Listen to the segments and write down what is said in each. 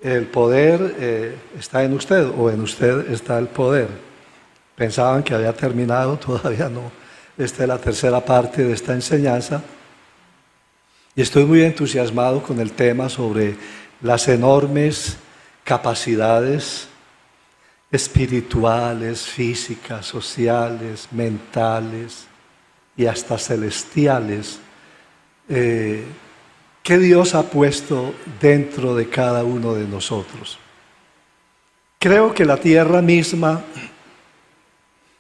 el poder está en usted o en usted está el poder. Pensaban que había terminado, todavía no. Esta es la tercera parte de esta enseñanza. Y estoy muy entusiasmado con el tema sobre las enormes capacidades espirituales, físicas, sociales, mentales y hasta celestiales que Dios ha puesto dentro de cada uno de nosotros. Creo que la tierra misma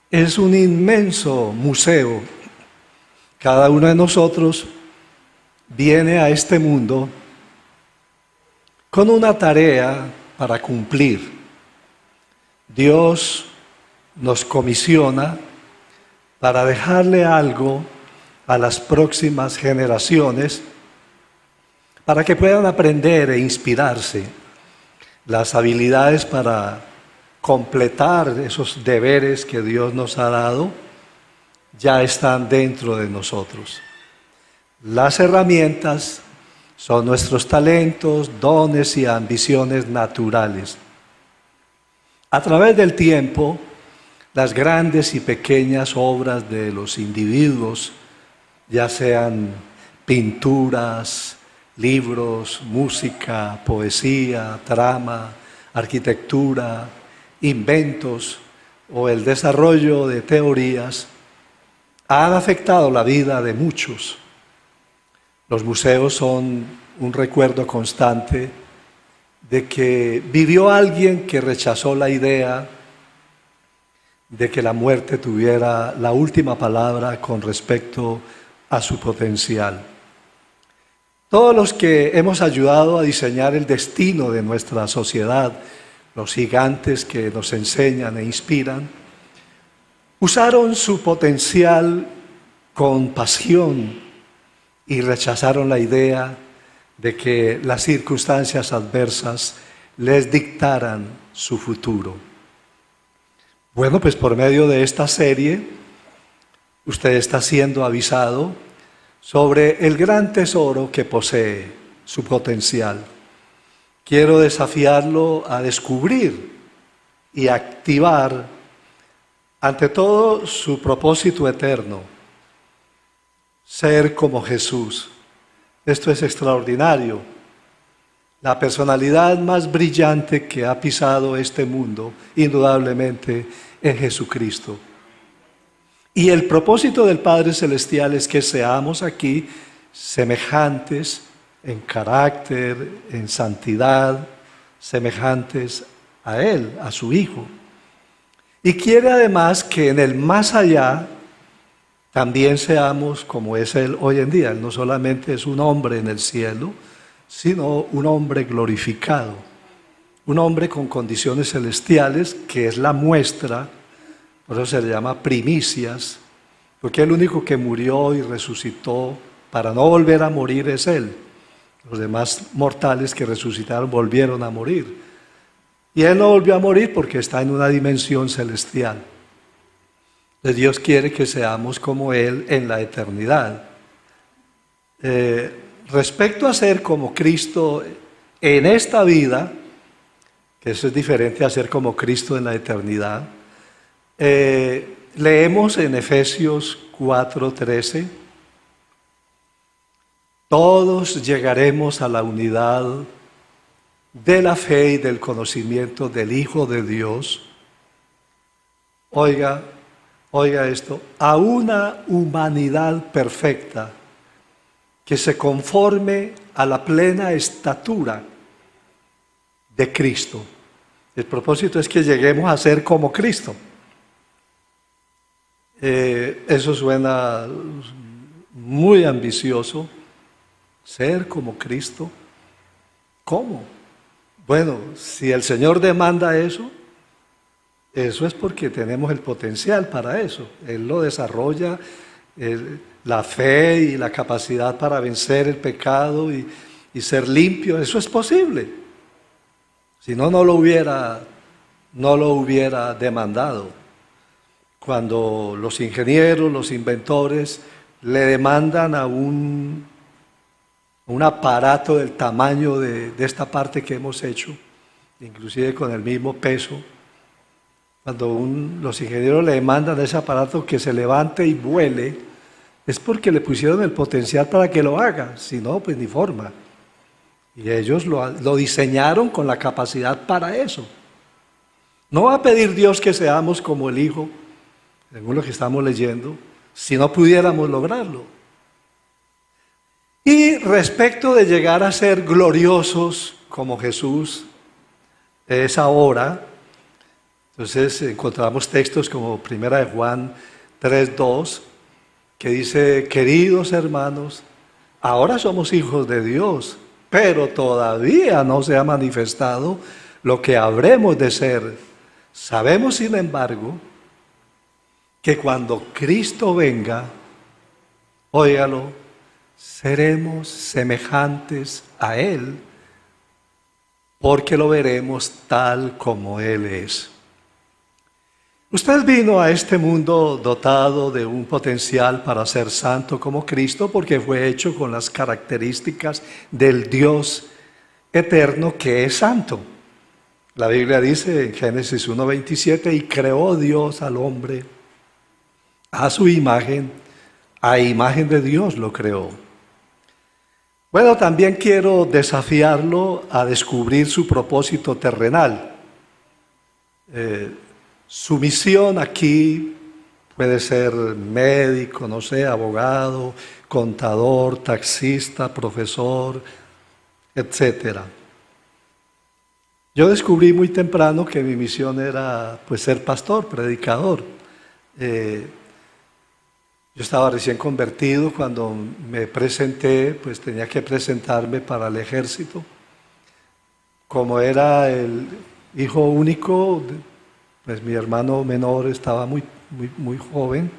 es un inmenso museo. Cada uno de nosotros viene a este mundo con una tarea para cumplir. Dios nos comisiona para dejarle algo a las próximas generaciones para que puedan aprender e inspirarse. Las habilidades para completar esos deberes que Dios nos ha dado ya están dentro de nosotros. Las herramientas son nuestros talentos, dones y ambiciones naturales. A través del tiempo, las grandes y pequeñas obras de los individuos, ya sean pinturas, libros, música, poesía, drama, arquitectura, inventos o el desarrollo de teorías, han afectado la vida de muchos. Los museos son un recuerdo constante de que vivió alguien que rechazó la idea de que la muerte tuviera la última palabra con respecto a su potencial. Todos los que hemos ayudado a diseñar el destino de nuestra sociedad, los gigantes que nos enseñan e inspiran, usaron su potencial con pasión y rechazaron la idea de que las circunstancias adversas les dictaran su futuro. Bueno, pues por medio de esta serie, usted está siendo avisado sobre el gran tesoro que posee, su potencial. Quiero desafiarlo a descubrir y activar, ante todo, su propósito eterno, ser como Jesús. Esto es extraordinario. La personalidad más brillante que ha pisado este mundo, indudablemente, es Jesucristo. Y el propósito del Padre Celestial es que seamos aquí semejantes en carácter, en santidad, semejantes a Él, a su Hijo. Y quiere además que en el más allá también seamos como es Él hoy en día. Él no solamente es un hombre en el cielo, sino un hombre glorificado, un hombre con condiciones celestiales, que es la muestra, por eso se le llama primicias, porque el único que murió y resucitó para no volver a morir es Él. Los demás mortales que resucitaron volvieron a morir. Y Él no volvió a morir porque está en una dimensión celestial. Entonces Dios quiere que seamos como Él en la eternidad. Respecto a ser como Cristo en esta vida, que eso es diferente a ser como Cristo en la eternidad, leemos en Efesios 4:13, todos llegaremos a la unidad de la fe y del conocimiento del Hijo de Dios. Oiga esto, a una humanidad perfecta que se conforme a la plena estatura de Cristo. El propósito es que lleguemos a ser como Cristo. Eso suena muy ambicioso, ser como Cristo. ¿Cómo? Bueno, si el Señor demanda eso es porque tenemos el potencial para eso. Él lo desarrolla, la fe y la capacidad para vencer el pecado y ser limpio. Eso es posible. Si no, no lo hubiera demandado. Cuando los ingenieros, los inventores le demandan a un aparato del tamaño de esta parte que hemos hecho, inclusive con el mismo peso. Cuando los ingenieros le mandan a ese aparato que se levante y vuele, es porque le pusieron el potencial para que lo haga, si no, pues ni forma. Y ellos lo diseñaron con la capacidad para eso. No va a pedir Dios que seamos como el Hijo, según lo que estamos leyendo, si no pudiéramos lograrlo. Y respecto de llegar a ser gloriosos como Jesús es ahora, entonces encontramos textos como 1 de Juan 3:2, que dice: queridos hermanos, ahora somos hijos de Dios, pero todavía no se ha manifestado lo que habremos de ser. Sabemos, sin embargo, que cuando Cristo venga, óigalo, seremos semejantes a Él, porque lo veremos tal como Él es. Usted vino a este mundo dotado de un potencial para ser santo como Cristo, porque fue hecho con las características del Dios eterno que es santo. La Biblia dice en Génesis 1:27, y creó Dios al hombre a su imagen, a imagen de Dios lo creó. Bueno, también quiero desafiarlo a descubrir su propósito terrenal. Su misión aquí puede ser médico, no sé, abogado, contador, taxista, profesor, etcétera. Yo descubrí muy temprano que mi misión era pues ser pastor, predicador. Yo estaba recién convertido. Cuando me presenté, pues tenía que presentarme para el ejército. Como era el hijo único, pues mi hermano menor estaba muy joven.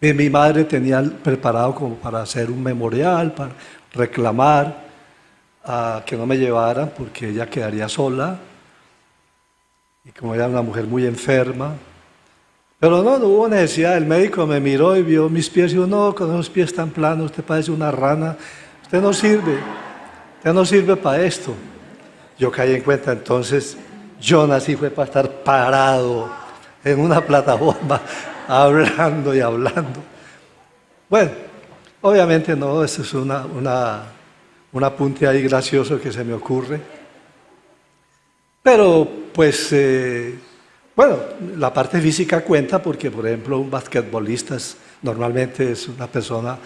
Y mi madre tenía preparado como para hacer un memorial, para reclamar a que no me llevaran porque ella quedaría sola. Y como era una mujer muy enferma. Pero no hubo necesidad. El médico me miró y vio mis pies y dijo: no, con esos pies tan planos, usted parece una rana, usted no sirve para esto. Yo caí en cuenta, entonces yo nací fue para estar parado en una plataforma, hablando y hablando. Bueno, obviamente no, eso es un apunte ahí gracioso que se me ocurre. Pero pues... bueno, la parte física cuenta porque, por ejemplo, un basquetbolista normalmente es una persona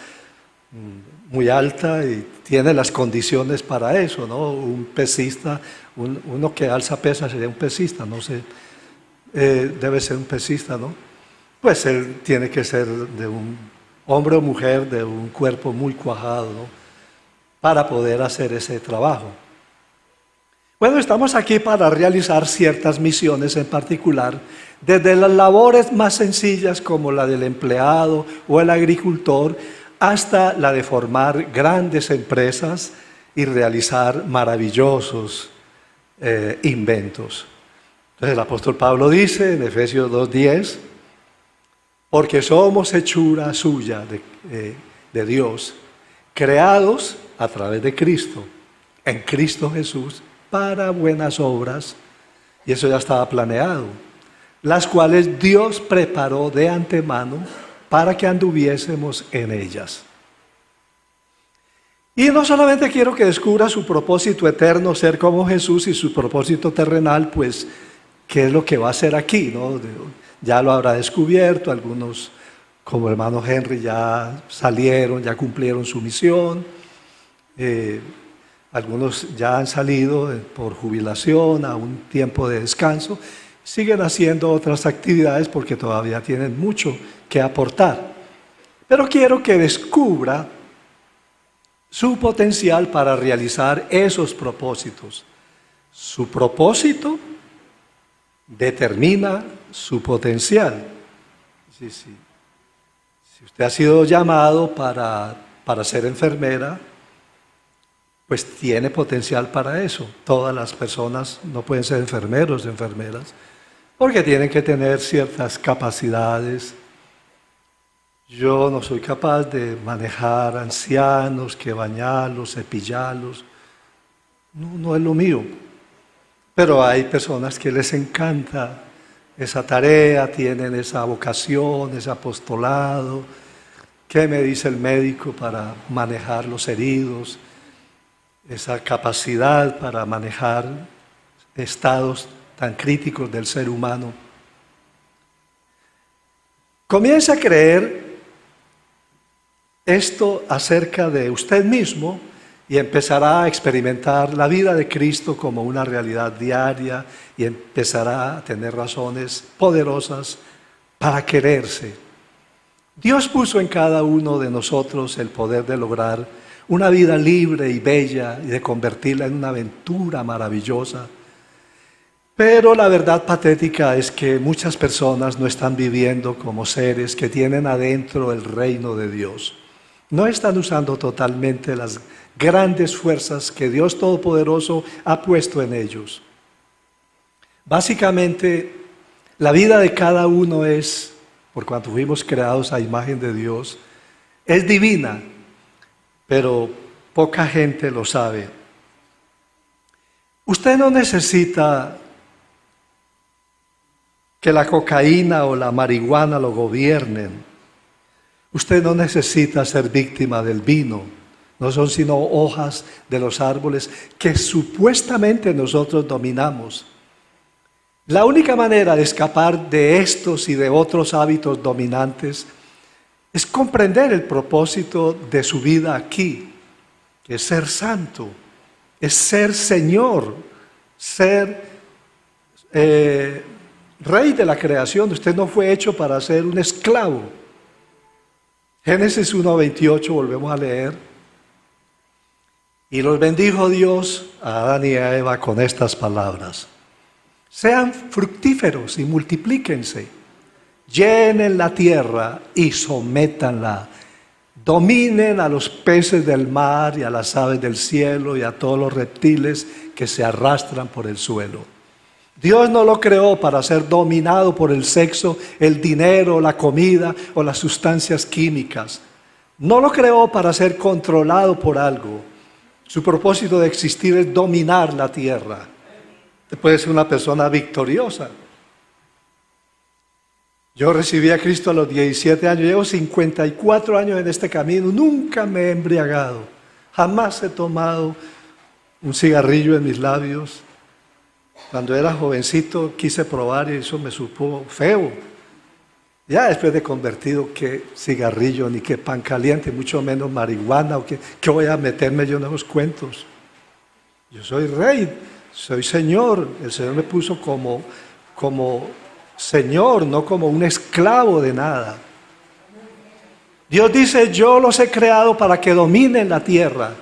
muy alta y tiene las condiciones para eso, ¿no? Un pesista, uno que alza pesas sería un pesista, no sé, debe ser un pesista, ¿no? Pues él tiene que ser de un hombre o mujer de un cuerpo muy cuajado, ¿no? Para poder hacer ese trabajo. Bueno, estamos aquí para realizar ciertas misiones en particular, desde las labores más sencillas como la del empleado o el agricultor, hasta la de formar grandes empresas y realizar maravillosos inventos. Entonces el apóstol Pablo dice en Efesios 2:10, porque somos hechura suya de Dios, creados a través de Cristo, en Cristo Jesús, para buenas obras, y eso ya estaba planeado, las cuales Dios preparó de antemano para que anduviésemos en ellas. Y no solamente quiero que descubra su propósito eterno, ser como Jesús, y su propósito terrenal, pues, qué es lo que va a hacer aquí, ¿no? Ya lo habrá descubierto, algunos, como el hermano Henry, ya salieron, ya cumplieron su misión. Algunos ya han salido por jubilación a un tiempo de descanso, siguen haciendo otras actividades porque todavía tienen mucho que aportar. Pero quiero que descubra su potencial para realizar esos propósitos. Su propósito determina su potencial. Sí. Si usted ha sido llamado para ser enfermera, pues tiene potencial para eso. Todas las personas no pueden ser enfermeros o enfermeras, porque tienen que tener ciertas capacidades. Yo no soy capaz de manejar ancianos, que bañarlos, cepillarlos. No es lo mío. Pero hay personas que les encanta esa tarea, tienen esa vocación, ese apostolado. ¿Qué me dice el médico para manejar los heridos? Esa capacidad para manejar estados tan críticos del ser humano. Comienza a creer esto acerca de usted mismo y empezará a experimentar la vida de Cristo como una realidad diaria y empezará a tener razones poderosas para quererse. Dios puso en cada uno de nosotros el poder de lograr una vida libre y bella y de convertirla en una aventura maravillosa. Pero la verdad patética es que muchas personas no están viviendo como seres que tienen adentro el reino de Dios. No están usando totalmente las grandes fuerzas que Dios Todopoderoso ha puesto en ellos. Básicamente, la vida de cada uno es, por cuanto fuimos creados a imagen de Dios, es divina, pero poca gente lo sabe. Usted no necesita que la cocaína o la marihuana lo gobiernen. Usted no necesita ser víctima del vino. No son sino hojas de los árboles que supuestamente nosotros dominamos. La única manera de escapar de estos y de otros hábitos dominantes es comprender el propósito de su vida aquí, que es ser santo, es ser Señor, ser Rey de la creación. Usted no fue hecho para ser un esclavo. Génesis 1:28, volvemos a leer. Y los bendijo Dios a Adán y a Eva con estas palabras: sean fructíferos y multiplíquense, llenen la tierra y sométanla, dominen a los peces del mar y a las aves del cielo y a todos los reptiles que se arrastran por el suelo. Dios no lo creó para ser dominado por el sexo, el dinero, la comida o las sustancias químicas. No lo creó para ser controlado por algo. Su propósito de existir es dominar la tierra. Usted puede ser una persona victoriosa. Yo recibí a Cristo a los 17 años, llevo 54 años en este camino, nunca me he embriagado, jamás he tomado un cigarrillo en mis labios. Cuando era jovencito quise probar y eso me supo feo. Ya después de convertido, qué cigarrillo, ni qué pan caliente, mucho menos marihuana, o qué voy a meterme yo en esos cuentos. Yo soy rey, soy Señor. El Señor me puso como Señor, no como un esclavo de nada. Dios dice: yo los he creado para que dominen la tierra.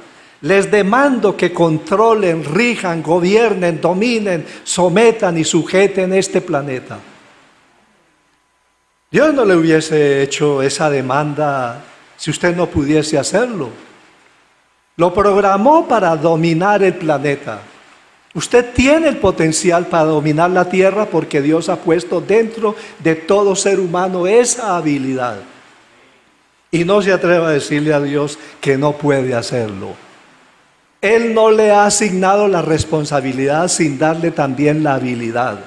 Les demando que controlen, rijan, gobiernen, dominen, sometan y sujeten este planeta. Dios no le hubiese hecho esa demanda si usted no pudiese hacerlo. Lo programó para dominar el planeta. Usted tiene el potencial para dominar la tierra porque Dios ha puesto dentro de todo ser humano esa habilidad. Y no se atreva a decirle a Dios que no puede hacerlo. Él no le ha asignado la responsabilidad sin darle también la habilidad.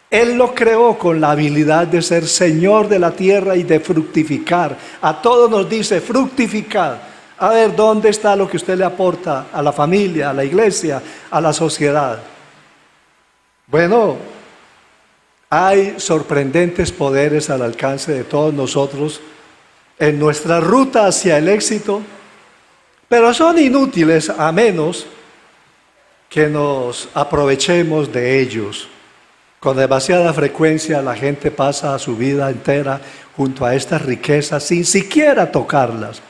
Él lo creó con la habilidad de ser Señor de la tierra y de fructificar. A todos nos dice: fructificad. A ver, ¿dónde está lo que usted le aporta a la familia, a la iglesia, a la sociedad? Bueno, hay sorprendentes poderes al alcance de todos nosotros en nuestra ruta hacia el éxito, pero son inútiles a menos que nos aprovechemos de ellos. Con demasiada frecuencia la gente pasa su vida entera junto a estas riquezas sin siquiera tocarlas.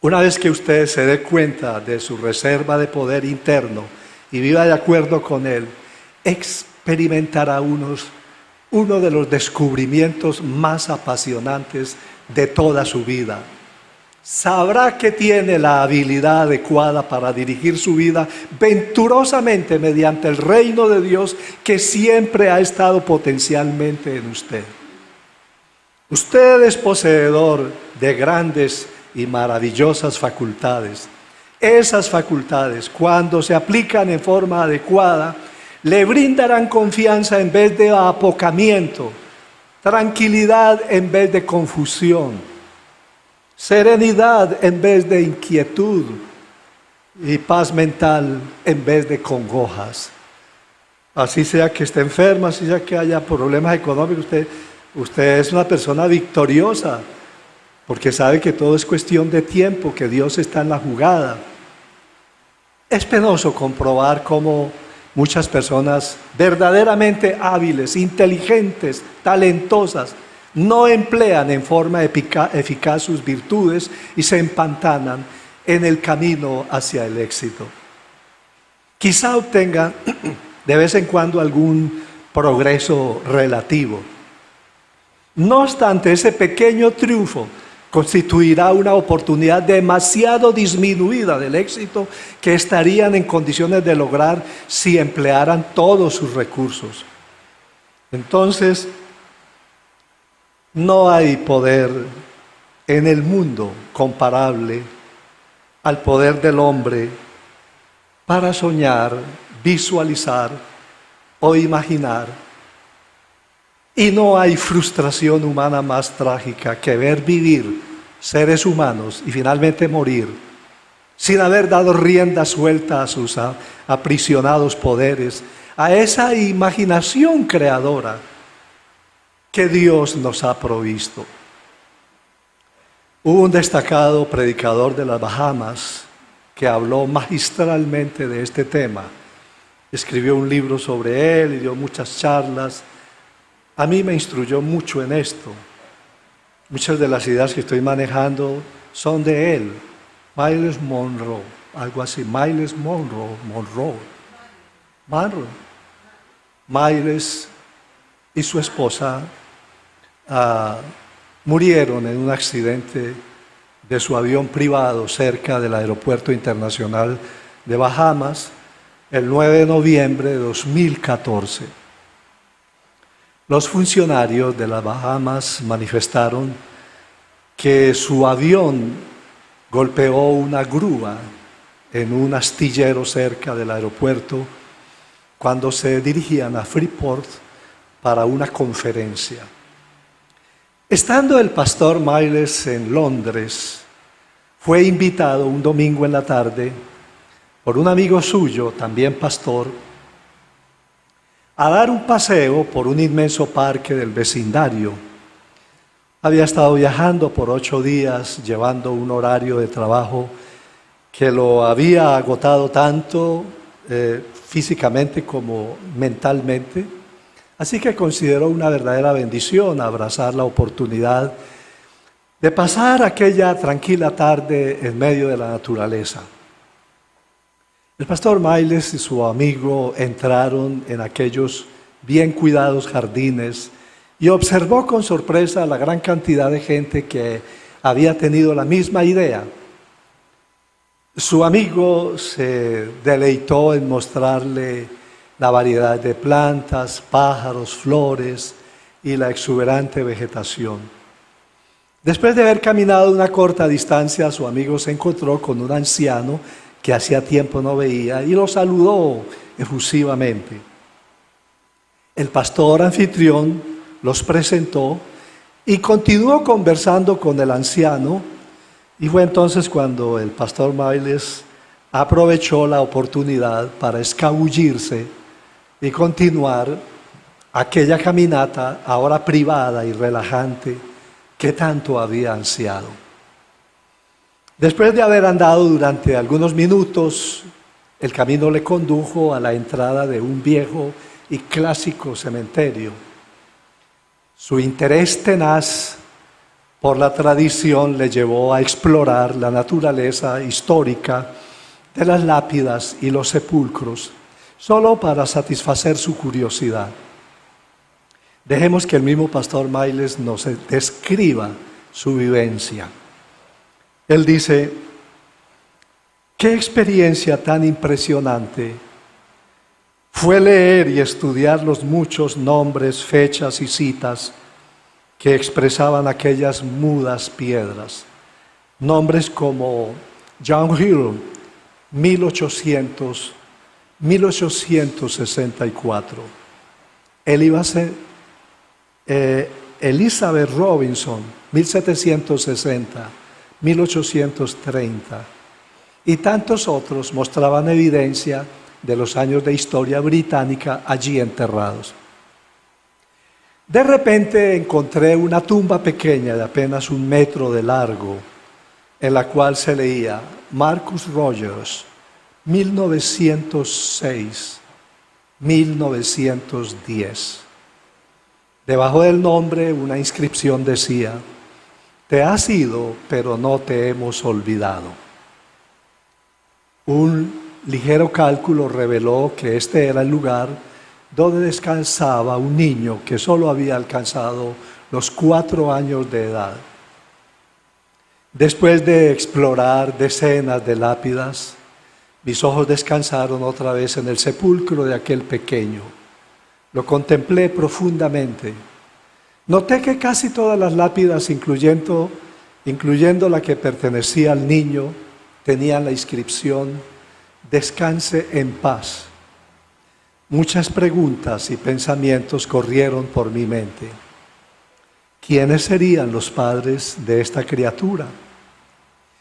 Una vez que usted se dé cuenta de su reserva de poder interno y viva de acuerdo con él, experimentará uno de los descubrimientos más apasionantes de toda su vida. Sabrá que tiene la habilidad adecuada para dirigir su vida venturosamente mediante el reino de Dios que siempre ha estado potencialmente en usted. Usted es poseedor de grandes y maravillosas facultades. Esas facultades, cuando se aplican en forma adecuada, le brindarán confianza en vez de apocamiento, tranquilidad en vez de confusión, serenidad en vez de inquietud y paz mental en vez de congojas. Así sea que esté enferma, así sea que haya problemas económicos, usted es una persona victoriosa, porque sabe que todo es cuestión de tiempo, que Dios está en la jugada. Es penoso comprobar cómo muchas personas verdaderamente hábiles, inteligentes, talentosas, no emplean en forma eficaz sus virtudes y se empantanan en el camino hacia el éxito. Quizá obtengan de vez en cuando algún progreso relativo. No obstante, ese pequeño triunfo constituirá una oportunidad demasiado disminuida del éxito que estarían en condiciones de lograr si emplearan todos sus recursos. Entonces, no hay poder en el mundo comparable al poder del hombre para soñar, visualizar o imaginar. Y no hay frustración humana más trágica que ver vivir seres humanos y finalmente morir sin haber dado rienda suelta a sus aprisionados poderes, a esa imaginación creadora que Dios nos ha provisto. Hubo un destacado predicador de las Bahamas que habló magistralmente de este tema. Escribió un libro sobre él y dio muchas charlas. A mí me instruyó mucho en esto. Muchas de las ideas que estoy manejando son de él. Myles Munroe, algo así. Myles Munroe. Myles y su esposa murieron en un accidente de su avión privado cerca del Aeropuerto Internacional de Bahamas el 9 de noviembre de 2014. Los funcionarios de las Bahamas manifestaron que su avión golpeó una grúa en un astillero cerca del aeropuerto cuando se dirigían a Freeport para una conferencia. Estando el pastor Myles en Londres, fue invitado un domingo en la tarde por un amigo suyo, también pastor, a dar un paseo por un inmenso parque del vecindario. Había estado viajando por 8 días, llevando un horario de trabajo que lo había agotado tanto físicamente como mentalmente. Así que consideró una verdadera bendición abrazar la oportunidad de pasar aquella tranquila tarde en medio de la naturaleza. El pastor Myles y su amigo entraron en aquellos bien cuidados jardines y observó con sorpresa la gran cantidad de gente que había tenido la misma idea. Su amigo se deleitó en mostrarle la variedad de plantas, pájaros, flores y la exuberante vegetación. Después de haber caminado una corta distancia, su amigo se encontró con un anciano que hacía tiempo no veía, y lo saludó efusivamente. El pastor anfitrión los presentó y continuó conversando con el anciano, y fue entonces cuando el pastor Myles aprovechó la oportunidad para escabullirse y continuar aquella caminata ahora privada y relajante que tanto había ansiado. Después de haber andado durante algunos minutos, el camino le condujo a la entrada de un viejo y clásico cementerio. Su interés tenaz por la tradición le llevó a explorar la naturaleza histórica de las lápidas y los sepulcros, solo para satisfacer su curiosidad. Dejemos que el mismo pastor Myles nos describa su vivencia. Él dice: qué experiencia tan impresionante fue leer y estudiar los muchos nombres, fechas y citas que expresaban aquellas mudas piedras. Nombres como John Hill, 1864. Elizabeth Robinson, 1760, 1830. Y tantos otros mostraban evidencia de los años de historia británica allí enterrados. De repente encontré una tumba pequeña de apenas 1 metro de largo, en la cual se leía Marcus Rogers, 1906-1910. Debajo del nombre una inscripción decía: te has ido, pero no te hemos olvidado. Un ligero cálculo reveló que este era el lugar donde descansaba un niño que solo había alcanzado los 4 años de edad. Después de explorar decenas de lápidas, mis ojos descansaron otra vez en el sepulcro de aquel pequeño. Lo contemplé profundamente. Noté que casi todas las lápidas, incluyendo la que pertenecía al niño, tenían la inscripción: descanse en paz. Muchas preguntas y pensamientos corrieron por mi mente. ¿Quiénes serían los padres de esta criatura?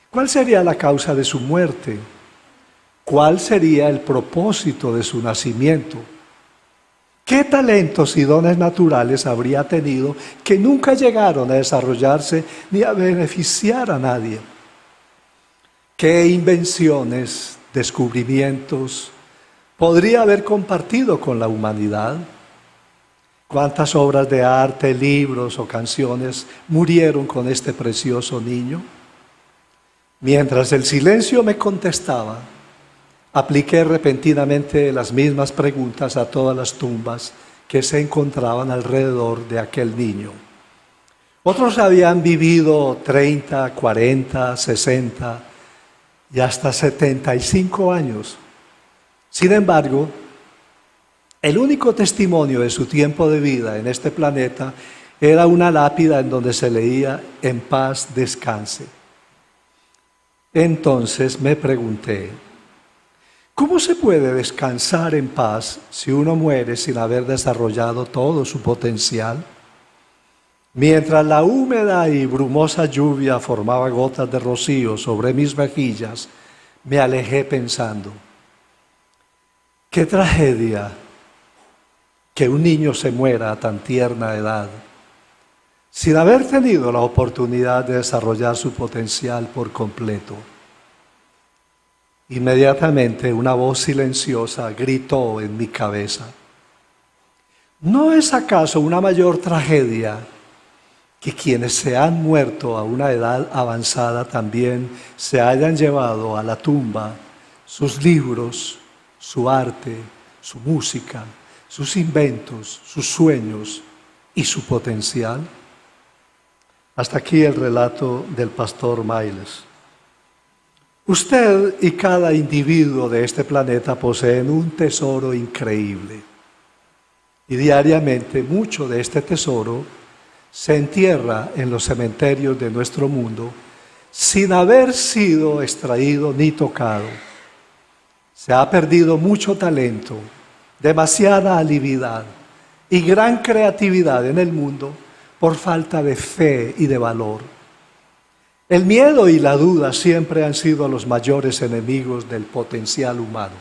¿Cuál sería la causa de su muerte? ¿Cuál sería el propósito de su nacimiento? ¿Qué talentos y dones naturales habría tenido que nunca llegaron a desarrollarse ni a beneficiar a nadie? ¿Qué invenciones, descubrimientos podría haber compartido con la humanidad? ¿Cuántas obras de arte, libros o canciones murieron con este precioso niño? Mientras el silencio me contestaba, apliqué repentinamente las mismas preguntas a todas las tumbas que se encontraban alrededor de aquel niño. Otros habían vivido 30, 40, 60 y hasta 75 años. Sin embargo, el único testimonio de su tiempo de vida en este planeta era una lápida en donde se leía: en paz descanse. Entonces me pregunté: ¿cómo se puede descansar en paz si uno muere sin haber desarrollado todo su potencial? Mientras la húmeda y brumosa lluvia formaba gotas de rocío sobre mis mejillas, me alejé pensando: qué tragedia que un niño se muera a tan tierna edad, sin haber tenido la oportunidad de desarrollar su potencial por completo. Inmediatamente una voz silenciosa gritó en mi cabeza: ¿no es acaso una mayor tragedia que quienes se han muerto a una edad avanzada también se hayan llevado a la tumba sus libros, su arte, su música, sus inventos, sus sueños y su potencial? Hasta aquí el relato del pastor Miles. Usted y cada individuo de este planeta poseen un tesoro increíble. Y diariamente mucho de este tesoro se entierra en los cementerios de nuestro mundo sin haber sido extraído ni tocado. Se ha perdido mucho talento, demasiada alividad y gran creatividad en el mundo por falta de fe y de valor. El miedo y la duda siempre han sido los mayores enemigos del potencial humano.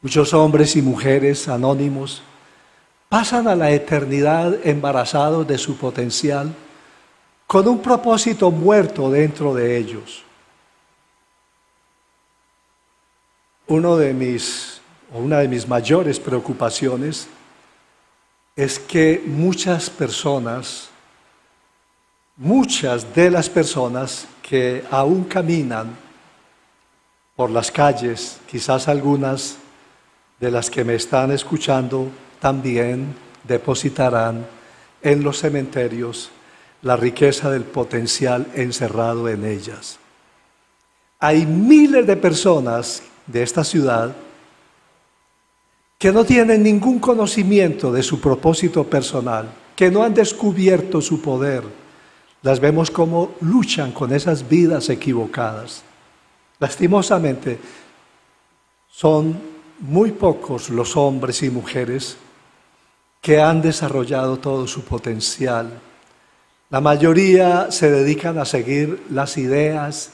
Muchos hombres y mujeres anónimos pasan a la eternidad embarazados de su potencial con un propósito muerto dentro de ellos. Una de mis mayores preocupaciones es que muchas de las personas que aún caminan por las calles, quizás algunas de las que me están escuchando también depositarán en los cementerios la riqueza del potencial encerrado en ellas. Hay miles de personas de esta ciudad que no tienen ningún conocimiento de su propósito personal, que no han descubierto su poder. Las vemos como luchan con esas vidas equivocadas. Lastimosamente, son muy pocos los hombres y mujeres que han desarrollado todo su potencial. La mayoría se dedican a seguir las ideas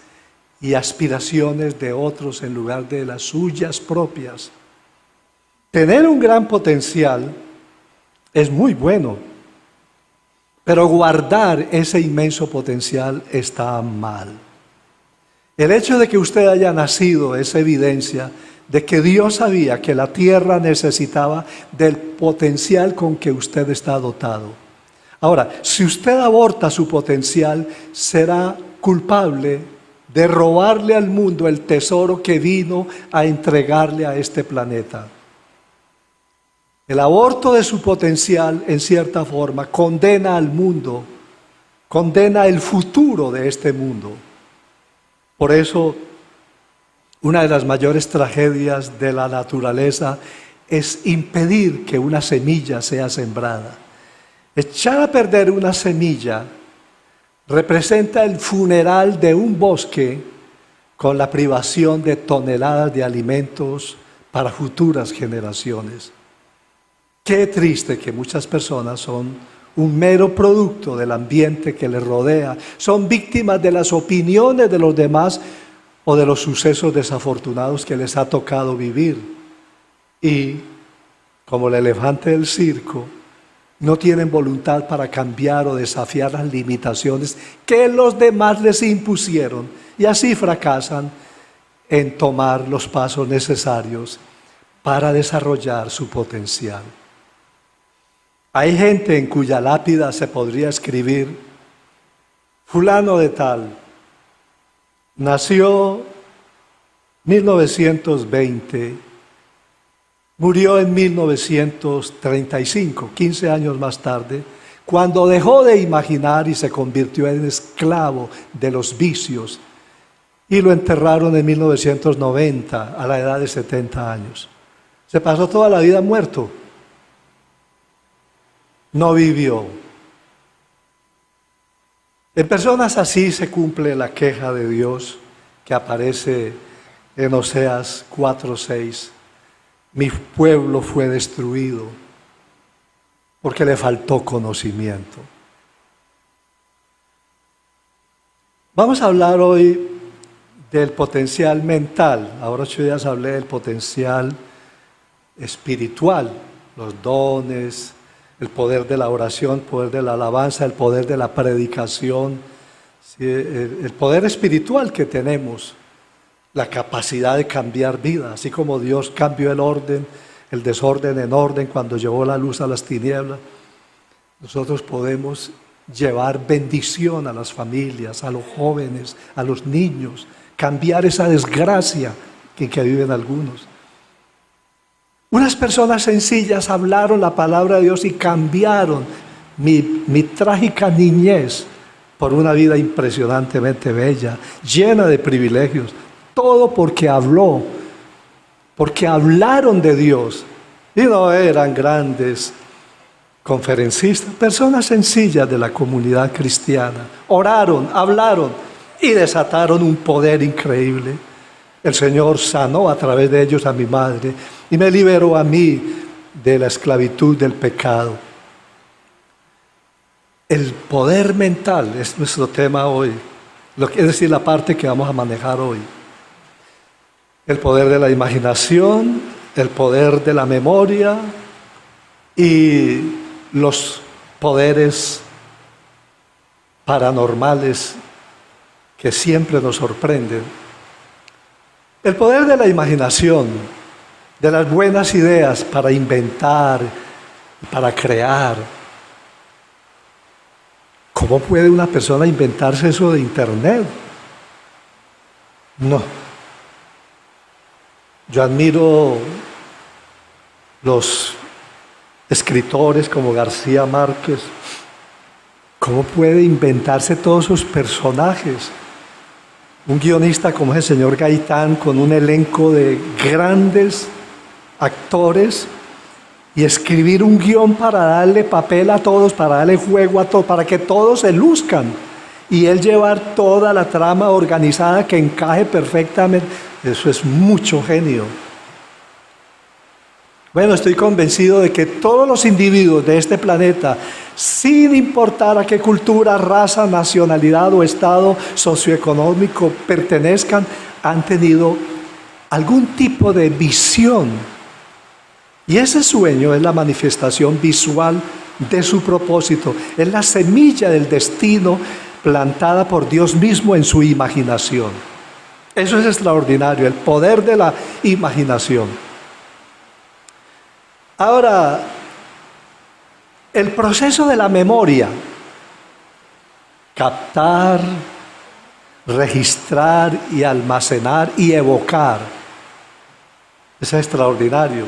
y aspiraciones de otros en lugar de las suyas propias. Tener un gran potencial es muy bueno, pero guardar ese inmenso potencial está mal. El hecho de que usted haya nacido es evidencia de que Dios sabía que la tierra necesitaba del potencial con que usted está dotado. Ahora, si usted aborta su potencial, será culpable de robarle al mundo el tesoro que vino a entregarle a este planeta. El aborto de su potencial, en cierta forma, condena al mundo, condena el futuro de este mundo. Por eso, una de las mayores tragedias de la naturaleza es impedir que una semilla sea sembrada. Echar a perder una semilla representa el funeral de un bosque con la privación de toneladas de alimentos para futuras generaciones. Qué triste que muchas personas son un mero producto del ambiente que les rodea, son víctimas de las opiniones de los demás o de los sucesos desafortunados que les ha tocado vivir. Y, como el elefante del circo, no tienen voluntad para cambiar o desafiar las limitaciones que los demás les impusieron, y así fracasan en tomar los pasos necesarios para desarrollar su potencial. Hay gente en cuya lápida se podría escribir: fulano de tal, nació 1920, murió en 1935, 15 años más tarde, cuando dejó de imaginar y se convirtió en esclavo de los vicios, y lo enterraron en 1990 a la edad de 70 años. Se pasó toda la vida muerto. No vivió. En personas así se cumple la queja de Dios que aparece en Oseas 4:6. Mi pueblo fue destruido porque le faltó conocimiento. Vamos a hablar hoy del potencial mental. Ahora 8 días hablé del potencial espiritual, los dones, el poder de la oración, el poder de la alabanza, el poder de la predicación, ¿sí? El poder espiritual que tenemos, la capacidad de cambiar vidas, así como Dios cambió el desorden en orden cuando llevó la luz a las tinieblas. Nosotros podemos llevar bendición a las familias, a los jóvenes, a los niños, cambiar esa desgracia en que viven algunos. Unas personas sencillas hablaron la palabra de Dios y cambiaron mi trágica niñez por una vida impresionantemente bella, llena de privilegios. Todo porque hablaron de Dios. Y no eran grandes conferencistas, personas sencillas de la comunidad cristiana. Oraron, hablaron y desataron un poder increíble. El Señor sanó a través de ellos a mi madre y me liberó a mí de la esclavitud del pecado. El poder mental es nuestro tema hoy, es decir, la parte que vamos a manejar hoy. El poder de la imaginación, el poder de la memoria y los poderes paranormales que siempre nos sorprenden. El poder de la imaginación, de las buenas ideas para inventar, para crear. ¿Cómo puede una persona inventarse eso de Internet? No. Yo admiro los escritores como García Márquez. ¿Cómo puede inventarse todos esos personajes? Un guionista como es el señor Gaitán, con un elenco de grandes actores, y escribir un guión para darle papel a todos, para darle juego a todos, para que todos se luzcan. y él llevar toda la trama organizada que encaje perfectamente. Eso es mucho genio. Bueno, estoy convencido de que todos los individuos de este planeta, sin importar a qué cultura, raza, nacionalidad o estado socioeconómico pertenezcan, han tenido algún tipo de visión. Y ese sueño es la manifestación visual de su propósito, es la semilla del destino plantada por Dios mismo en su imaginación. Eso es extraordinario, el poder de la imaginación. Ahora, el proceso de la memoria, captar, registrar y almacenar y evocar, es extraordinario.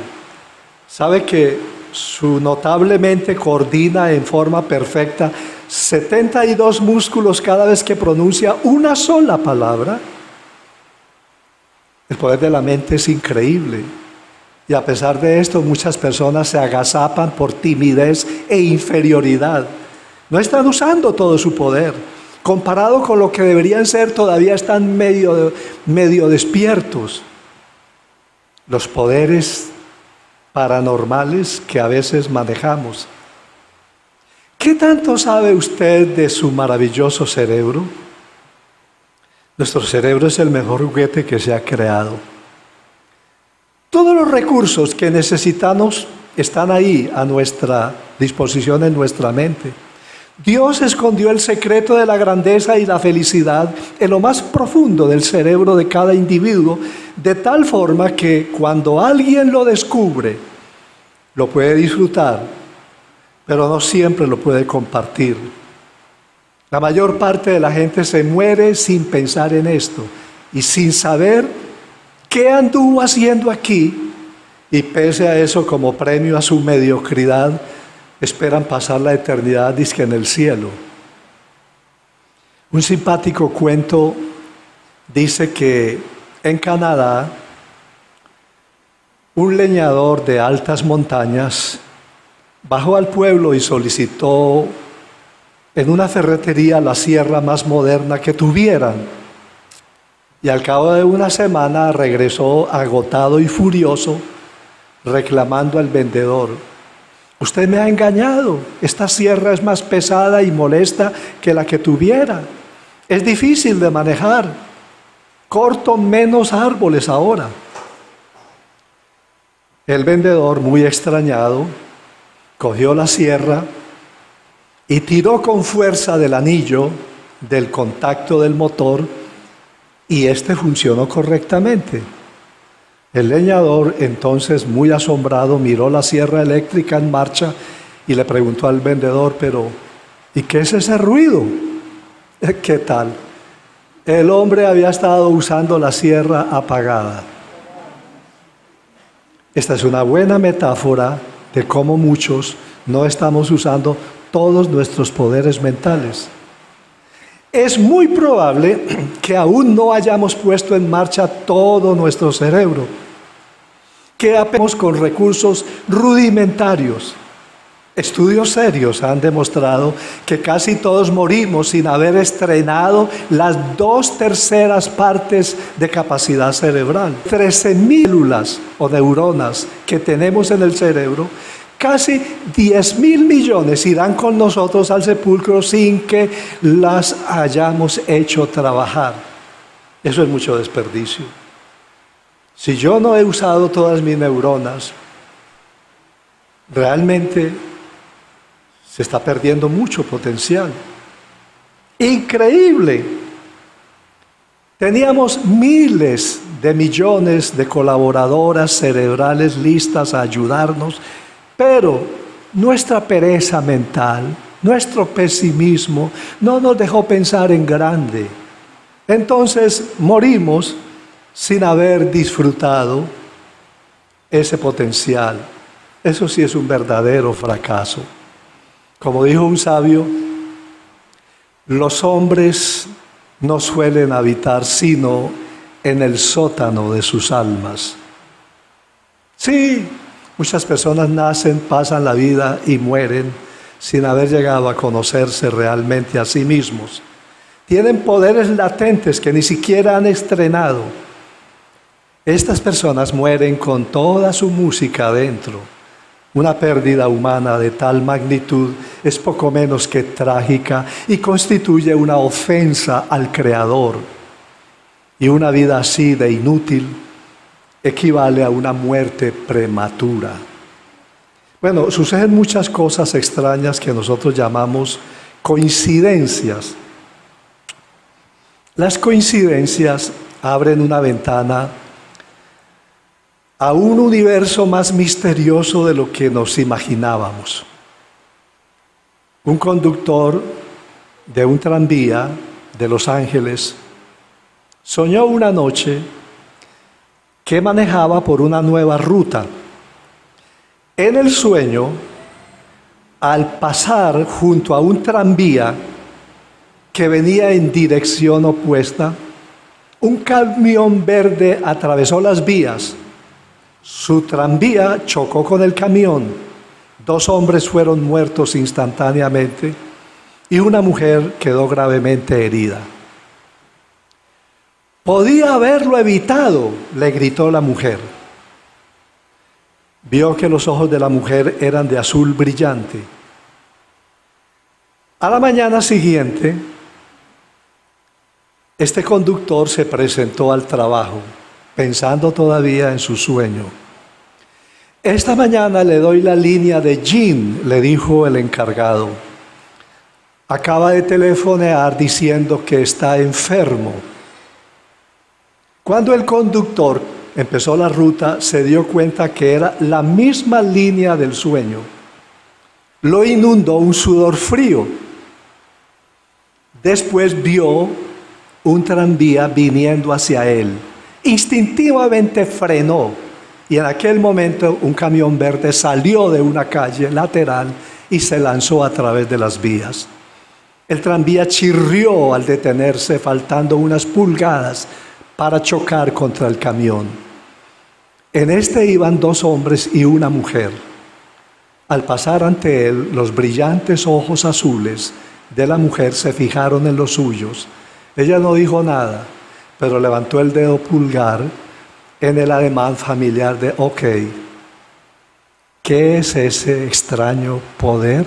Sabe que su notablemente coordina en forma perfecta 72 músculos cada vez que pronuncia una sola palabra. El poder de la mente es increíble. Y a pesar de esto, muchas personas se agazapan por timidez e inferioridad. No están usando todo su poder. Comparado con lo que deberían ser, todavía están medio despiertos. Los poderes paranormales que a veces manejamos. ¿Qué tanto sabe usted de su maravilloso cerebro? Nuestro cerebro es el mejor juguete que se ha creado. Todos los recursos que necesitamos están ahí a nuestra disposición en nuestra mente. Dios escondió el secreto de la grandeza y la felicidad en lo más profundo del cerebro de cada individuo, de tal forma que cuando alguien lo descubre, lo puede disfrutar, pero no siempre lo puede compartir. La mayor parte de la gente se muere sin pensar en esto y sin saber qué anduvo haciendo aquí, y pese a eso, como premio a su mediocridad, esperan pasar la eternidad dizque en el cielo. Un simpático cuento dice que en Canadá un leñador de altas montañas bajó al pueblo y solicitó en una ferretería la sierra más moderna que tuvieran. Y al cabo de una semana regresó agotado y furioso, reclamando al vendedor: usted me ha engañado, esta sierra es más pesada y molesta que la que tuviera. Es difícil de manejar, corto menos árboles ahora. El vendedor, muy extrañado, cogió la sierra y tiró con fuerza del anillo del contacto del motor, y este funcionó correctamente. El leñador, entonces muy asombrado, miró la sierra eléctrica en marcha y le preguntó al vendedor: pero ¿y qué es ese ruido? ¿Qué tal? El hombre había estado usando la sierra apagada. Esta es una buena metáfora de cómo muchos no estamos usando todos nuestros poderes mentales. Es muy probable que aún no hayamos puesto en marcha todo nuestro cerebro, que apenas con recursos rudimentarios. Estudios serios han demostrado que casi todos morimos sin haber estrenado las 2/3 partes de capacidad cerebral. 13.000 células o neuronas que tenemos en el cerebro, casi 10.000 millones irán con nosotros al sepulcro sin que las hayamos hecho trabajar. Eso es mucho desperdicio. Si yo no he usado todas mis neuronas, realmente se está perdiendo mucho potencial. Increíble. Teníamos miles de millones de colaboradoras cerebrales listas a ayudarnos, pero nuestra pereza mental, nuestro pesimismo no nos dejó pensar en grande. Entonces morimos sin haber disfrutado ese potencial. Eso sí es un verdadero fracaso. Como dijo un sabio, los hombres no suelen habitar sino en el sótano de sus almas. Sí, muchas personas nacen, pasan la vida y mueren sin haber llegado a conocerse realmente a sí mismos. tienen poderes latentes que ni siquiera han estrenado. Estas personas mueren con toda su música adentro. Una pérdida humana de tal magnitud es poco menos que trágica y constituye una ofensa al Creador. Y una vida así de inútil equivale a una muerte prematura. Bueno, suceden muchas cosas extrañas que nosotros llamamos coincidencias. Las coincidencias abren una ventana a un universo más misterioso de lo que nos imaginábamos. Un conductor de un tranvía de Los Ángeles soñó una noche que manejaba por una nueva ruta. En el sueño, al pasar junto a un tranvía que venía en dirección opuesta, un camión verde atravesó las vías. Su tranvía chocó con el camión. 2 hombres fueron muertos instantáneamente y una mujer quedó gravemente herida. «Podía haberlo evitado», le gritó la mujer. Vio que los ojos de la mujer eran de azul brillante. A la mañana siguiente, este conductor se presentó al trabajo, pensando todavía en su sueño. «Esta mañana le doy la línea de Jean», le dijo el encargado. «Acaba de telefonear diciendo que está enfermo». Cuando el conductor empezó la ruta, se dio cuenta que era la misma línea del sueño. Lo inundó un sudor frío. Después vio un tranvía viniendo hacia él. Instintivamente frenó y en aquel momento un camión verde salió de una calle lateral y se lanzó a través de las vías. El tranvía chirrió al detenerse, faltando unas pulgadas para chocar contra el camión. En este iban 2 hombres y una mujer. Al pasar ante él, los brillantes ojos azules de la mujer se fijaron en los suyos. Ella no dijo nada, pero levantó el dedo pulgar en el ademán familiar de OK. ¿Qué es ese extraño poder?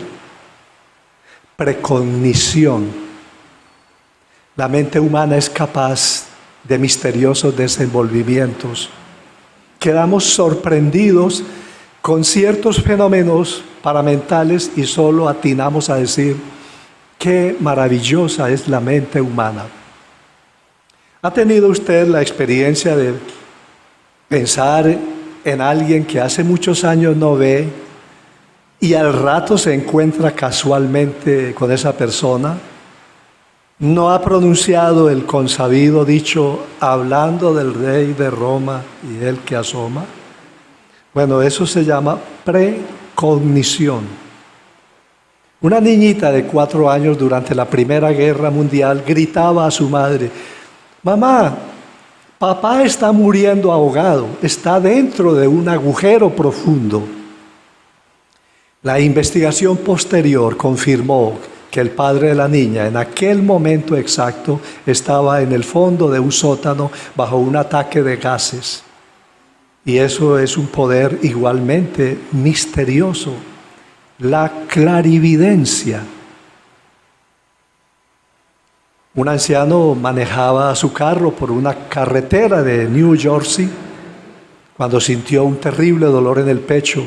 Precognición. La mente humana es capaz de misteriosos desenvolvimientos. Quedamos sorprendidos con ciertos fenómenos paramentales y solo atinamos a decir: qué maravillosa es la mente humana. ¿Ha tenido usted la experiencia de pensar en alguien que hace muchos años no ve y al rato se encuentra casualmente con esa persona? ¿No ha pronunciado el consabido dicho, hablando del rey de Roma y el que asoma? Bueno, eso se llama precognición. Una niñita de 4 años durante la Primera Guerra Mundial gritaba a su madre: «Mamá, papá está muriendo ahogado, está dentro de un agujero profundo». La investigación posterior confirmó que el padre de la niña en aquel momento exacto estaba en el fondo de un sótano bajo un ataque de gases. Y eso es un poder igualmente misterioso, la clarividencia. Un anciano manejaba su carro por una carretera de New Jersey cuando sintió un terrible dolor en el pecho.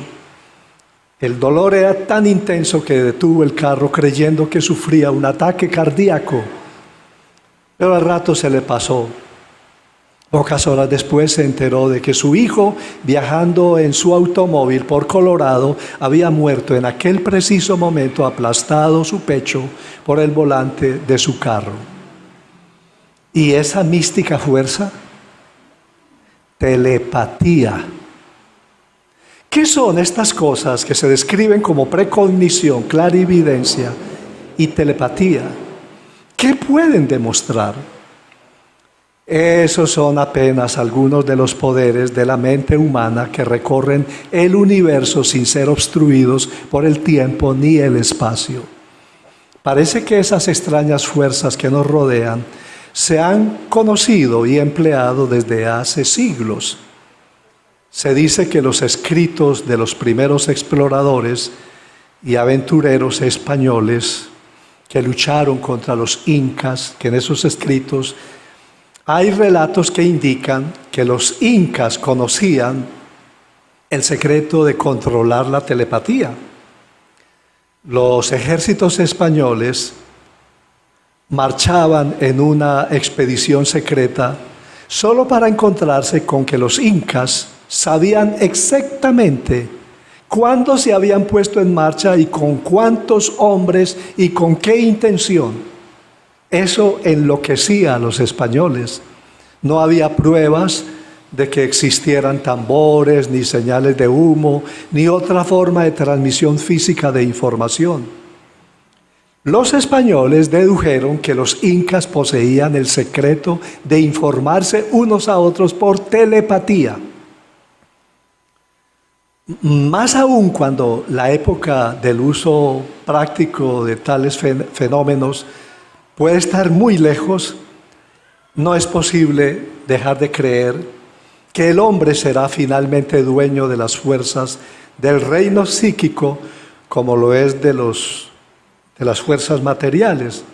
El dolor era tan intenso que detuvo el carro creyendo que sufría un ataque cardíaco. Pero al rato se le pasó. Pocas horas después se enteró de que su hijo, viajando en su automóvil por Colorado, había muerto en aquel preciso momento, aplastado su pecho por el volante de su carro. ¿Y esa mística fuerza? Telepatía. ¿Qué son estas cosas que se describen como precognición, clarividencia y telepatía? ¿Qué pueden demostrar? Esos son apenas algunos de los poderes de la mente humana que recorren el universo sin ser obstruidos por el tiempo ni el espacio. Parece que esas extrañas fuerzas que nos rodean se han conocido y empleado desde hace siglos. Se dice que los escritos de los primeros exploradores y aventureros españoles que lucharon contra los incas, que en esos escritos hay relatos que indican que los incas conocían el secreto de controlar la telepatía. Los ejércitos españoles marchaban en una expedición secreta solo para encontrarse con que los incas sabían exactamente cuándo se habían puesto en marcha y con cuántos hombres y con qué intención. Eso enloquecía a los españoles. No había pruebas de que existieran tambores, ni señales de humo, ni otra forma de transmisión física de información. Los españoles dedujeron que los incas poseían el secreto de informarse unos a otros por telepatía. Más aún cuando la época del uso práctico de tales fenómenos puede estar muy lejos, no es posible dejar de creer que el hombre será finalmente dueño de las fuerzas del reino psíquico como lo es de las fuerzas materiales,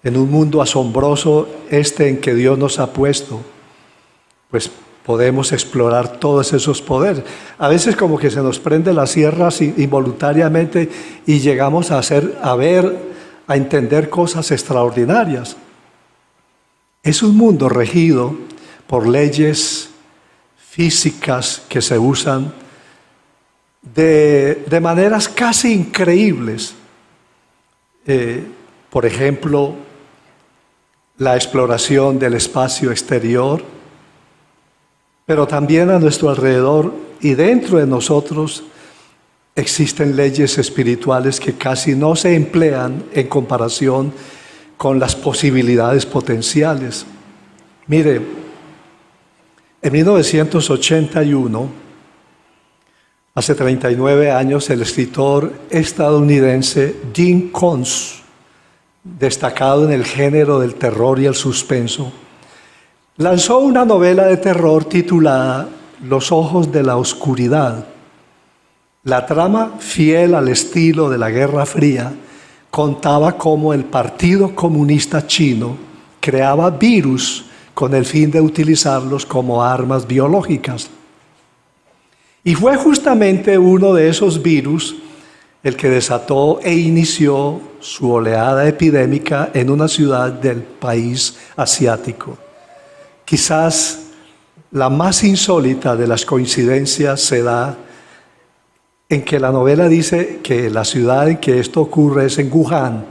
en un mundo asombroso en que Dios nos ha puesto, pues podemos explorar todos esos poderes. A veces como que se nos prende las sierras involuntariamente y llegamos a ver, a entender cosas extraordinarias. Es un mundo regido por leyes físicas que se usan de maneras casi increíbles. Por ejemplo, la exploración del espacio exterior, pero también a nuestro alrededor y dentro de nosotros existen leyes espirituales que casi no se emplean en comparación con las posibilidades potenciales. Mire, en 1981, hace 39 años, el escritor estadounidense Jim Koontz, destacado en el género del terror y el suspenso, lanzó una novela de terror titulada Los ojos de la oscuridad. La trama, fiel al estilo de la Guerra Fría, contaba cómo el Partido Comunista Chino creaba virus con el fin de utilizarlos como armas biológicas. Y fue justamente uno de esos virus el que desató e inició su oleada epidémica en una ciudad del país asiático. Quizás la más insólita de las coincidencias se da en que la novela dice que la ciudad en que esto ocurre es en Wuhan.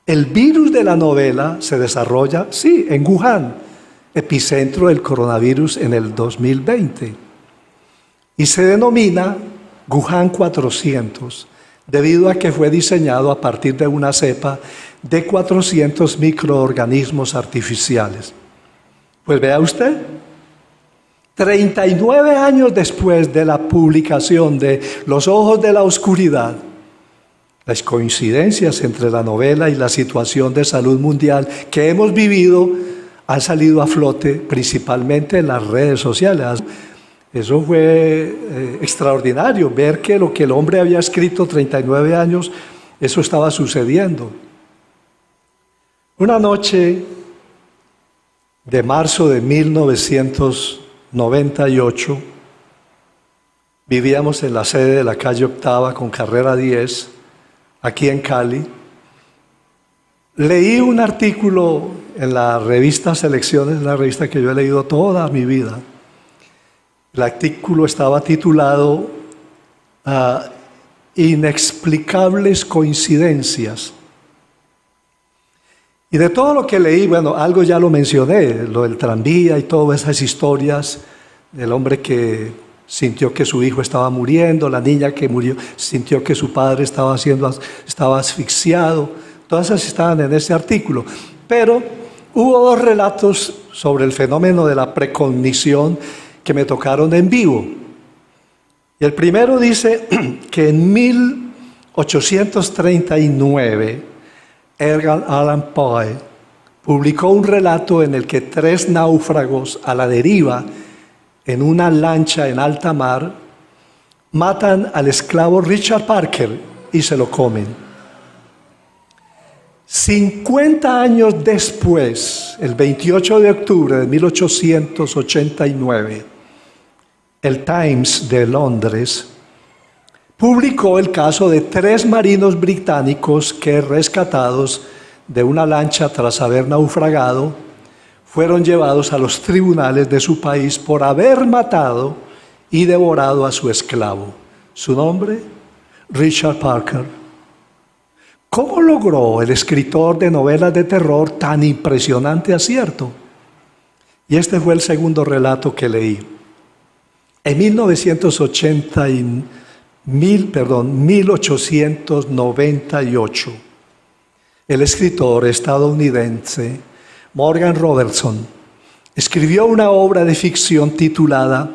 El virus de la novela se desarrolla, sí, en Wuhan, epicentro del coronavirus en el 2020. Y se denomina Wuhan 400, debido a que fue diseñado a partir de una cepa de 400 microorganismos artificiales. Pues vea usted, 39 años después de la publicación de Los ojos de la oscuridad, las coincidencias entre la novela y la situación de salud mundial que hemos vivido han salido a flote principalmente en las redes sociales. Eso fue extraordinario, ver que lo que el hombre había escrito 39 años, eso estaba sucediendo. Una noche de marzo de 1998, vivíamos en la sede de la calle Octava con carrera 10, aquí en Cali. Leí un artículo en la revista Selecciones, una revista que yo he leído toda mi vida. El artículo estaba titulado Inexplicables coincidencias. Y de todo lo que leí, bueno, algo ya lo mencioné, lo del tranvía y todas esas historias del hombre que sintió que su hijo estaba muriendo, la niña que murió, sintió que su padre estaba asfixiado. Todas esas estaban en ese artículo. Pero hubo dos relatos sobre el fenómeno de la precognición que me tocaron en vivo. Y el primero dice que en 1839, Edgar Allan Poe publicó un relato en el que 3 náufragos a la deriva en una lancha en alta mar matan al esclavo Richard Parker y se lo comen. 50 años después, el 28 de octubre de 1889, el Times de Londres publicó el caso de 3 marinos británicos que, rescatados de una lancha tras haber naufragado, fueron llevados a los tribunales de su país por haber matado y devorado a su esclavo. ¿Su nombre? Richard Parker. ¿Cómo logró el escritor de novelas de terror tan impresionante acierto? Y este fue el segundo relato que leí. En 1898, el escritor estadounidense Morgan Robertson escribió una obra de ficción titulada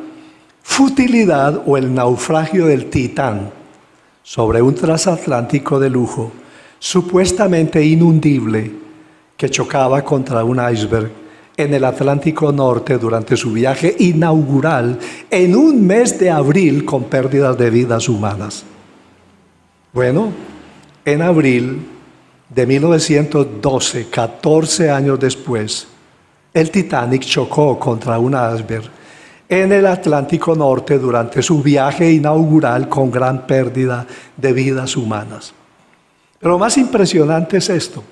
Futilidad o el naufragio del Titán, sobre un transatlántico de lujo, supuestamente inhundible, que chocaba contra un iceberg en el Atlántico Norte durante su viaje inaugural en un mes de abril con pérdidas de vidas humanas. Bueno, en abril de 1912, 14 años después, el Titanic chocó contra un iceberg en el Atlántico Norte durante su viaje inaugural con gran pérdida de vidas humanas. Pero lo más impresionante es esto.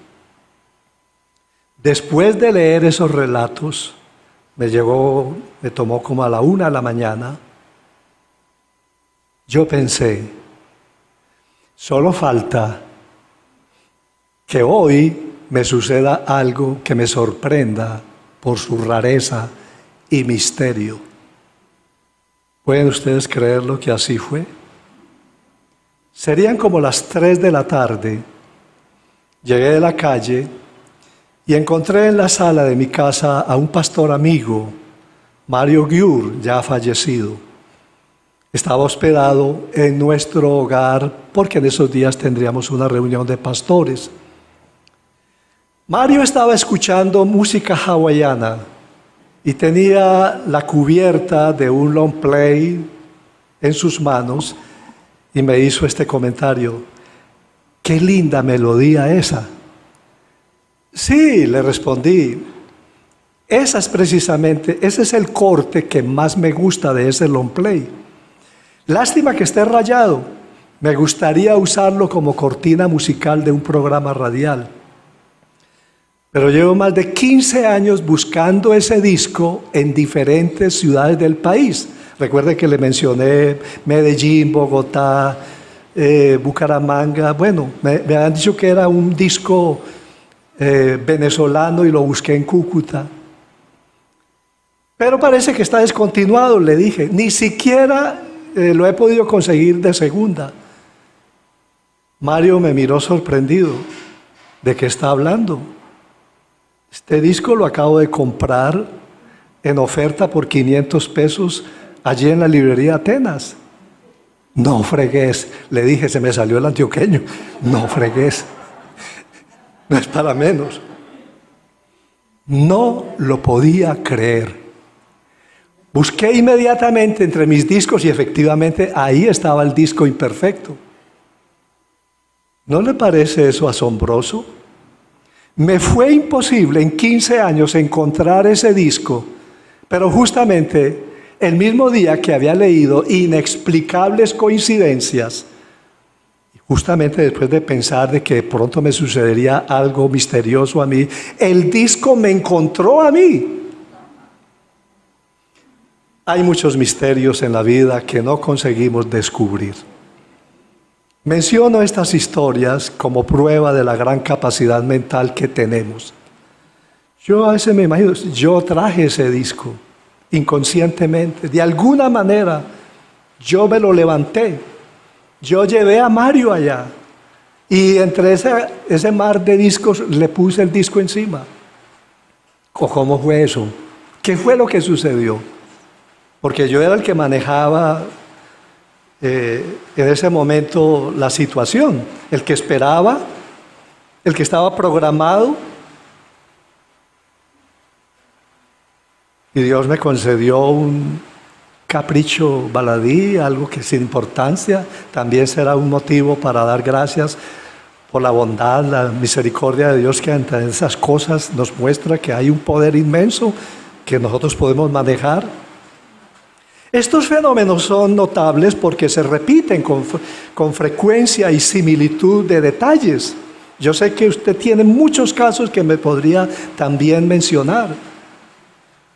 Después de leer esos relatos, me tomó como a la 1 de la mañana, yo pensé, solo falta que hoy me suceda algo que me sorprenda por su rareza y misterio. ¿Pueden ustedes creerlo que así fue? Serían como las 3 de la tarde. Llegué de la calle y encontré en la sala de mi casa a un pastor amigo, Mario Giur, ya fallecido. Estaba hospedado en nuestro hogar porque en esos días tendríamos una reunión de pastores. Mario estaba escuchando música hawaiana y tenía la cubierta de un long play en sus manos y me hizo este comentario: ¡qué linda melodía esa! Sí, le respondí, ese es el corte que más me gusta de ese long play. Lástima que esté rayado, me gustaría usarlo como cortina musical de un programa radial. Pero llevo más de 15 años buscando ese disco en diferentes ciudades del país. Recuerde que le mencioné Medellín, Bogotá, Bucaramanga. Bueno, me han dicho que era un disco venezolano y lo busqué en Cúcuta. Pero parece que está descontinuado, le dije. Ni siquiera lo he podido conseguir de segunda. Mario me miró sorprendido. ¿De qué está hablando? Este disco lo acabo de comprar en oferta por 500 pesos allí en la librería Atenas. No fregues, le dije, se me salió el antioqueño. No fregues, no es para menos. No lo podía creer. Busqué inmediatamente entre mis discos y efectivamente ahí estaba el disco imperfecto. ¿No le parece eso asombroso? Me fue imposible en 15 años encontrar ese disco, pero justamente el mismo día que había leído Inexplicables Coincidencias, justamente después de pensar de que pronto me sucedería algo misterioso a mí, el disco me encontró a mí. Hay muchos misterios en la vida que no conseguimos descubrir. Menciono estas historias como prueba de la gran capacidad mental que tenemos. Yo a veces me imagino, yo traje ese disco inconscientemente, de alguna manera yo me lo levanté, yo llevé a Mario allá y entre ese mar de discos le puse el disco encima. ¿Cómo fue eso? ¿Qué fue lo que sucedió? Porque yo era el que manejaba en ese momento la situación. El que esperaba, el que estaba programado, y Dios me concedió un capricho baladí, algo que sin importancia, también será un motivo para dar gracias por la bondad, la misericordia de Dios, que entre esas cosas nos muestra que hay un poder inmenso que nosotros podemos manejar. Estos fenómenos son notables porque se repiten con frecuencia y similitud de detalles. Yo sé que usted tiene muchos casos que me podría también mencionar.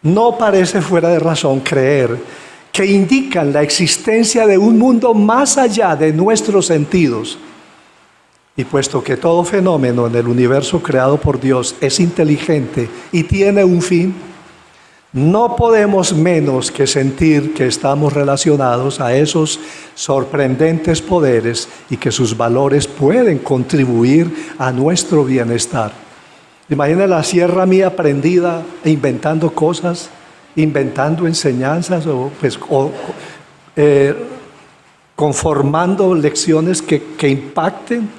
No parece fuera de razón creer que indican la existencia de un mundo más allá de nuestros sentidos. Y puesto que todo fenómeno en el universo creado por Dios es inteligente y tiene un fin, no podemos menos que sentir que estamos relacionados a esos sorprendentes poderes y que sus valores pueden contribuir a nuestro bienestar. Imagina la sierra mía prendida e inventando cosas, inventando enseñanzas conformando lecciones que impacten.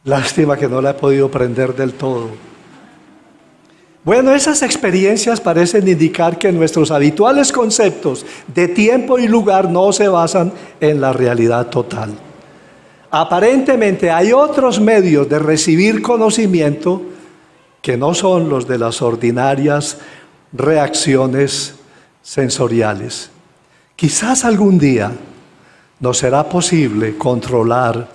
Lástima que no la he podido prender del todo. Bueno, esas experiencias parecen indicar que nuestros habituales conceptos de tiempo y lugar no se basan en la realidad total. Aparentemente hay otros medios de recibir conocimiento que no son los de las ordinarias reacciones sensoriales. Quizás algún día nos será posible controlar